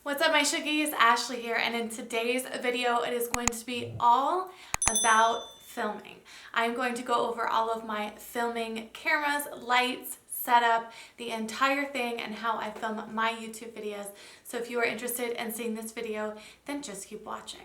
What's up, my Shuggies? Ashley here, and in today's video it is going to be all about filming. I'm going to go over all of my filming cameras, lights, setup, the entire thing, and how I film my YouTube videos. So if you are interested in seeing this video, then just keep watching.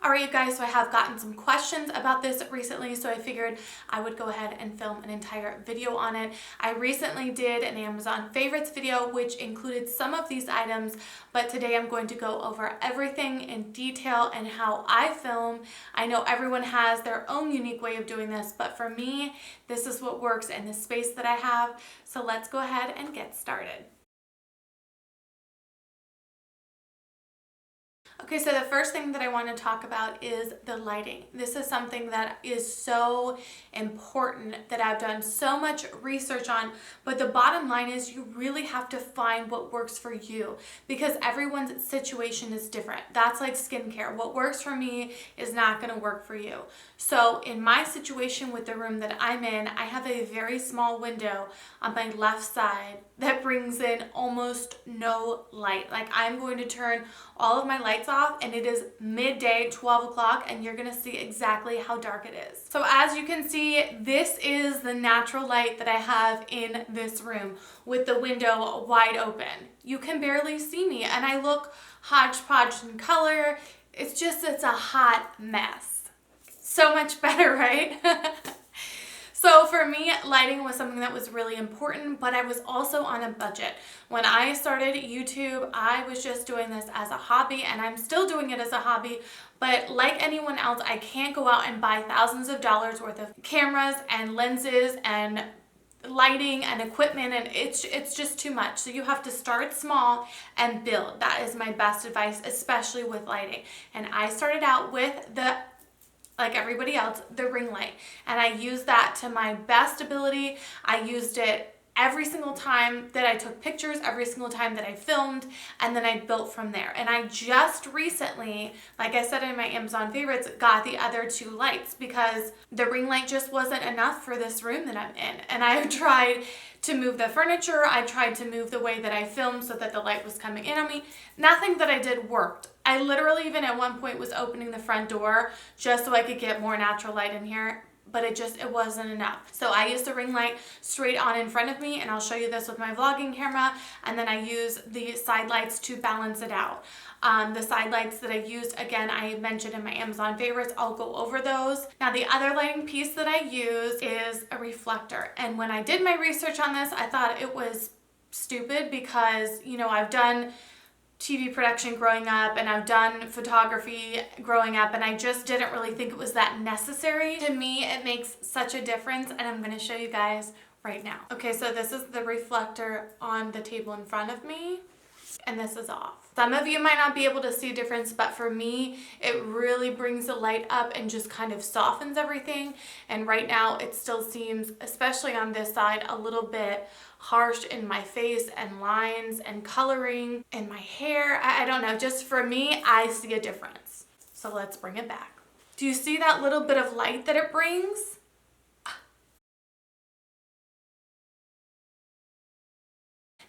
Alright, you guys, so I have gotten some questions about this recently, so I figured I would go ahead and film an entire video on it. I recently did an Amazon favorites video which included some of these items, but today I'm going to go over everything in detail and how I film. I know everyone has their own unique way of doing this, but for me, this is what works in the space that I have. So let's go ahead and get started. Okay, so the first thing that I want to talk about is the lighting. This is something that is so important that I've done so much research on, but the bottom line is you really have to find what works for you because everyone's situation is different. That's like skincare. What works for me is not going to work for you. So in my situation with the room that I'm in, I have a very small window on my left side that brings in almost no light. Like I'm going to turn all of my lights off and it is midday, 12 o'clock, and you're gonna see exactly how dark it is. So as you can see, this is the natural light that I have in this room with the window wide open. You can barely see me and I look hodgepodge in color. It's a hot mess. So much better, right? So for me, lighting was something that was really important, but I was also on a budget. When I started YouTube, I was just doing this as a hobby, and I'm still doing it as a hobby, but like anyone else, I can't go out and buy thousands of dollars worth of cameras and lenses and lighting and equipment, and it's just too much. So you have to start small and build. That is my best advice, especially with lighting. And I started out with like everybody else, the ring light. And I used that to my best ability. I used it every single time that I took pictures, every single time that I filmed, and then I built from there. And I just recently, like I said in my Amazon favorites, got the other two lights because the ring light just wasn't enough for this room that I'm in. And I tried to move the furniture, I tried to move the way that I filmed so that the light was coming in on me. Nothing that I did worked. I literally even at one point was opening the front door just so I could get more natural light in here, but it wasn't enough. So I used the ring light straight on in front of me, and I'll show you this with my vlogging camera, and then I use the side lights to balance it out. The side lights that I used, again, I mentioned in my Amazon favorites, I'll go over those. Now the other lighting piece that I use is a reflector, and when I did my research on this, I thought it was stupid because, you know, I've done TV production growing up and I've done photography growing up, and I just didn't really think it was that necessary. To me, it makes such a difference, and I'm going to show you guys right now. Okay, so this is the reflector on the table in front of me, and this is off. Some of you might not be able to see a difference, but for me, it really brings the light up and just kind of softens everything. And right now it still seems, especially on this side, a little bit harsh in my face and lines and coloring in my hair. I don't know, just for me, I see a difference. So let's bring it back. Do you see that little bit of light that it brings?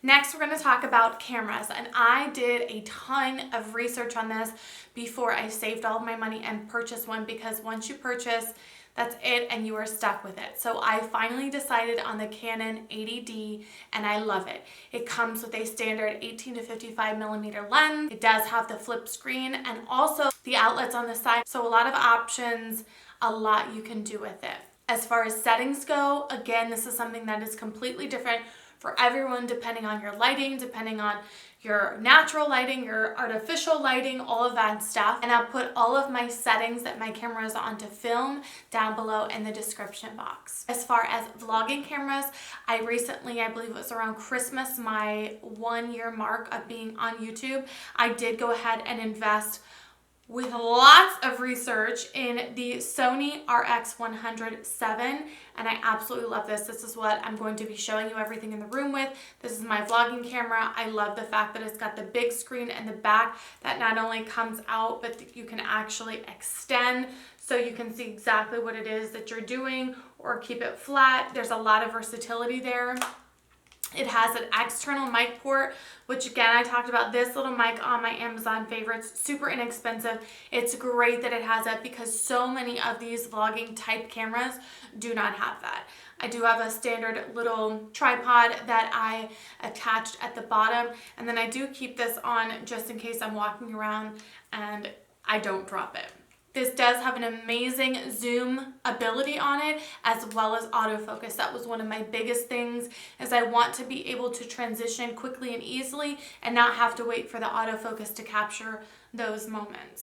Next, we're going to talk about cameras, and I did a ton of research on this before I saved all of my money and purchased one, because once you purchase, that's it and you are stuck with it. So I finally decided on the Canon 80D, and I love it. It comes with a standard 18 to 55 millimeter lens. It does have the flip screen and also the outlets on the side. So a lot of options, a lot you can do with it. As far as settings go, again, this is something that is completely different for everyone, depending on your lighting, depending on your natural lighting, your artificial lighting, all of that stuff. And I'll put all of my settings that my camera is on to film down below in the description box. As far as vlogging cameras, I recently, I believe it was around Christmas, my 1 year mark of being on YouTube, I did go ahead and invest with lots of research in the Sony RX100 and I absolutely love this. This is what I'm going to be showing you everything in the room with. This is my vlogging camera. I love the fact that it's got the big screen in the back that not only comes out, but you can actually extend so you can see exactly what it is that you're doing or keep it flat. There's a lot of versatility there. It has an external mic port, which again, I talked about this little mic on my Amazon favorites, super inexpensive. It's great that it has that because so many of these vlogging type cameras do not have that. I do have a standard little tripod that I attached at the bottom, and then I do keep this on just in case I'm walking around and I don't drop it. This does have an amazing zoom ability on it as well as autofocus. That was one of my biggest things, is I want to be able to transition quickly and easily and not have to wait for the autofocus to capture those moments.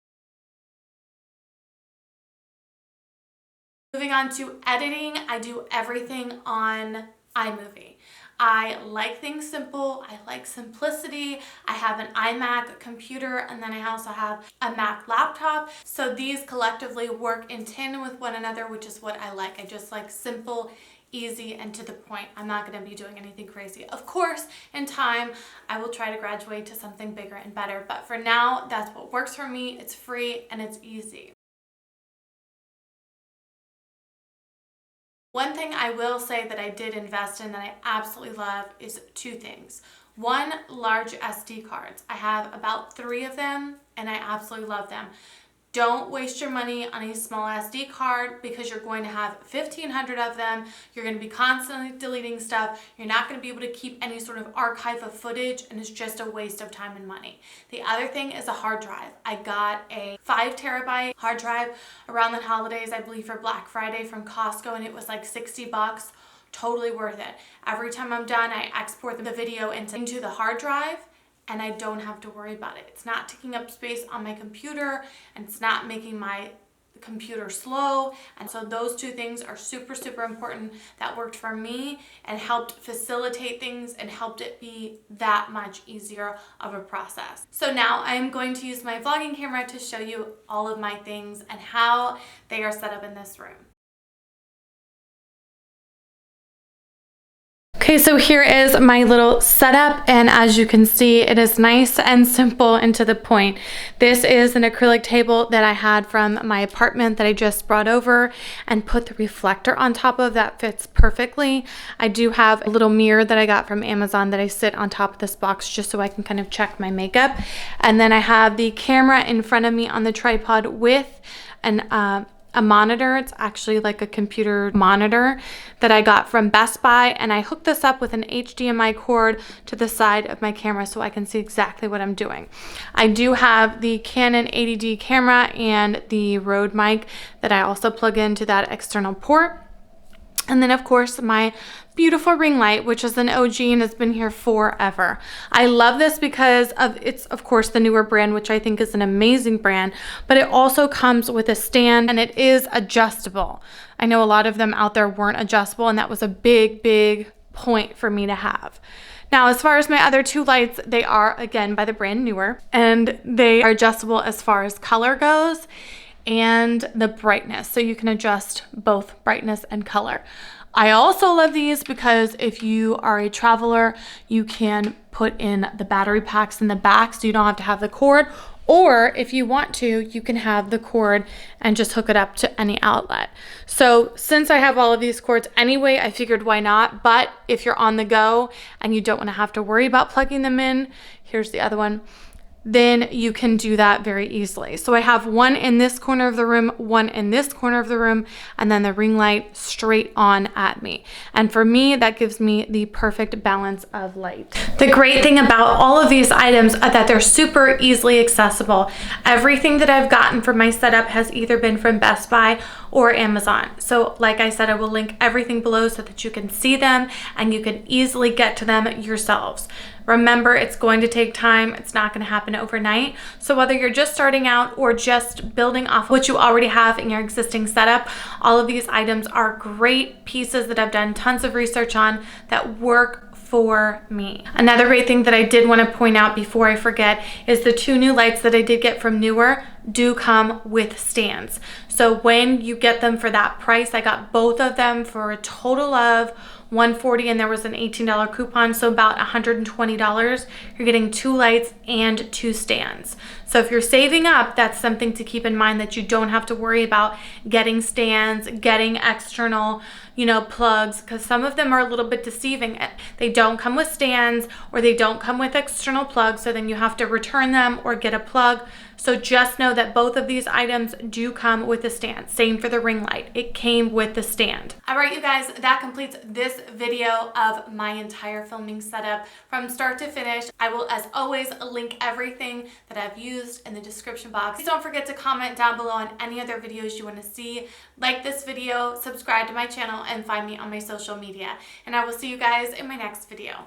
Moving on to editing, I do everything on iMovie. I like things simple, I like simplicity. I have an iMac computer and then I also have a Mac laptop. So these collectively work in tandem with one another, which is what I like. I just like simple, easy, and to the point. I'm not gonna be doing anything crazy. Of course, in time, I will try to graduate to something bigger and better, but for now, that's what works for me. It's free and it's easy. One thing I will say that I did invest in that I absolutely love is two things. One, large SD cards. I have about 3 of them and I absolutely love them. Don't waste your money on a small SD card because you're going to have 1,500 of them. You're going to be constantly deleting stuff. You're not going to be able to keep any sort of archive of footage, and it's just a waste of time and money. The other thing is a hard drive. I got a 5 terabyte hard drive around the holidays, I believe for Black Friday from Costco, and it was like 60 bucks. Totally worth it. Every time I'm done, I export the video into the hard drive, and I don't have to worry about it. It's not taking up space on my computer, and it's not making my computer slow. And so those two things are super, super important. That worked for me and helped facilitate things and helped it be that much easier of a process. So now I'm going to use my vlogging camera to show you all of my things and how they are set up in this room. Okay, so here is my little setup, and as you can see, it is nice and simple and to the point. This is an acrylic table that I had from my apartment that I just brought over and put the reflector on top of. That fits perfectly. I do have a little mirror that I got from Amazon that I sit on top of this box just so I can kind of check my makeup. And then I have the camera in front of me on the tripod with a monitor. It's actually like a computer monitor that I got from Best Buy, and I hooked this up with an HDMI cord to the side of my camera so I can see exactly what I'm doing. I do have the Canon 80D camera and the Rode mic that I also plug into that external port. And then of course my beautiful ring light, which is an OG and has been here forever. I love this because it's of course the newer brand, which I think is an amazing brand, but it also comes with a stand and it is adjustable. I know a lot of them out there weren't adjustable, and that was a big, big point for me to have. Now, as far as my other 2 lights, they are again by the brand Newer, and they are adjustable as far as color goes and the brightness, so you can adjust both brightness and color. I also love these because if you are a traveler, you can put in the battery packs in the back so you don't have to have the cord, or if you want to, you can have the cord and just hook it up to any outlet. So since I have all of these cords anyway, I figured why not, but if you're on the go and you don't want to have to worry about plugging them in, here's the other one, then you can do that very easily. So I have one in this corner of the room, one in this corner of the room, and then the ring light straight on at me. And for me, that gives me the perfect balance of light. The great thing about all of these items is that they're super easily accessible. Everything that I've gotten for my setup has either been from Best Buy or Amazon. So like I said, I will link everything below so that you can see them and you can easily get to them yourselves. Remember, it's going to take time. It's not going to happen overnight. So whether you're just starting out or just building off what you already have in your existing setup, all of these items are great pieces that I've done tons of research on that work for me. Another great thing that I did want to point out before I forget is the 2 new lights that I did get from Newer do come with stands. So when you get them for that price, I got both of them for a total of $140, and there was an $18 coupon, so about $120. You're getting 2 lights and 2 stands. So if you're saving up, that's something to keep in mind, that you don't have to worry about getting stands, getting external, plugs, because some of them are a little bit deceiving. They don't come with stands or they don't come with external plugs, so then you have to return them or get a plug. So just know that both of these items do come with a stand. Same for the ring light. It came with the stand. All right, you guys, that completes this video of my entire filming setup from start to finish. I will, as always, link everything that I've used in the description box. Please don't forget to comment down below on any other videos you want to see. Like this video, subscribe to my channel, and find me on my social media. And I will see you guys in my next video.